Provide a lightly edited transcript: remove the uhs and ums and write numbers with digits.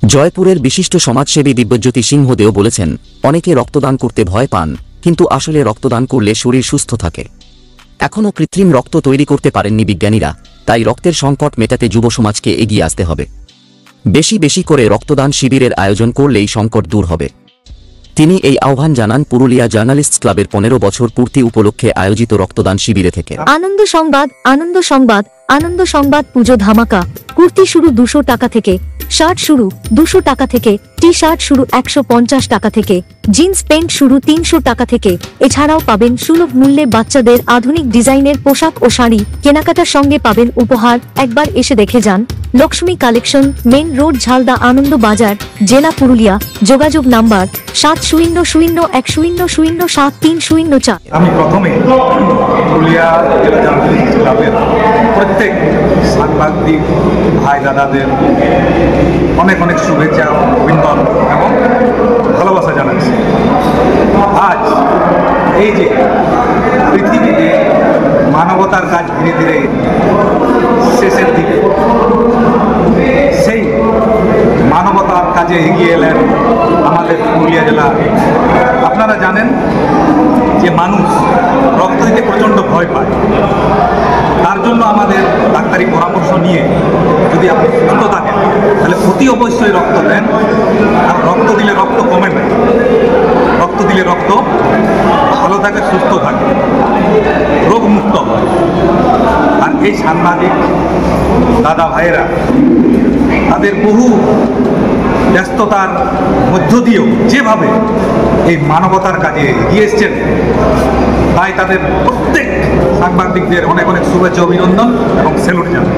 জয়পুরের বিশিষ্ট সমাজসেবী দিব্যজ্যোতি সিংহদেও বলেছেন, অনেকে রক্তদান করতে ভয় পান, কিন্তু আসলে রক্তদান করলে শরীর সুস্থ থাকে। এখনও কৃত্রিম রক্ত তৈরি করতে পারেননি বিজ্ঞানীরা, তাই রক্তের সংকট মেটাতে যুব সমাজকে এগিয়ে আসতে হবে। বেশি বেশি করে রক্তদান শিবিরের আয়োজন করলেই সংকট দূর হবে। তিনি এই আহ্বান জানান পুরুলিয়া জার্নালিস্টস ক্লাবের 15 বছর পূর্তি উপলক্ষে আয়োজিত রক্তদান শিবিরে থেকে। আনন্দ সংবাদ, আনন্দ সংবাদ, আনন্দ সংবাদ। পুজো ধামাকা। কুর্তি শুরু 200 টাকা থেকে, শার্ট শুরু 200 টাকা থেকে, টি শার্ট শুরু 150 টাকা থেকে, জিন্স প্যান্ট শুরু 300 টাকা থেকে। এছাড়াও পাবেন সুলভ মূল্যে বাচ্চাদের আধুনিক ডিজাইনের পোশাক ও শাড়ি। কেনাকাটার সঙ্গে পাবেন উপহার। একবার এসে দেখে যান। Lakshmi collection, main road, Jhalda, Ananda Bazar, জেলা পুরুলিয়া। যোগাযোগ নাম্বার 7001007304। আমি প্রথমে পুরুলিয়া জেলা জার্নালিস্ট ক্লাবের প্রত্যেক সাংবাদিক ভাই দাদাদের অনেক অনেক শুভেচ্ছা, অভিনন্দন এবং ভালোবাসা জানাচ্ছি। আজ এই যে পৃথিবীতে মানবতার কাজ ধীরে ধীরে শেষের দিকে, সেই মানবতার কাজে এগিয়ে এলেন আমাদের পুরুলিয়া জেলা। আপনারা জানেন যে মানুষ রক্ত দিতে প্রচণ্ড ভয় পায়। তার জন্য আমাদের ডাক্তারি পরামর্শ নিয়ে যদি আপনি সুস্থ থাকেন তাহলে অতি অবশ্যই রক্ত দেন। আর রক্ত দিলে রক্ত কমে না, রক্ত দিলে রক্ত ভালো থাকে, সুস্থ থাকে, রোগমুক্ত হয়। আর এই সাংবাদিক দাদা ভাইয়েরা তাদের বহু ব্যস্ততার মধ্য দিয়েও যেভাবে এই মানবতার কাজে এগিয়ে এসছেন, তাই তাদের প্রত্যেক সাংবাদিকদের অনেক অনেক শুভেচ্ছা, অভিনন্দন এবং স্যালুট জানাই।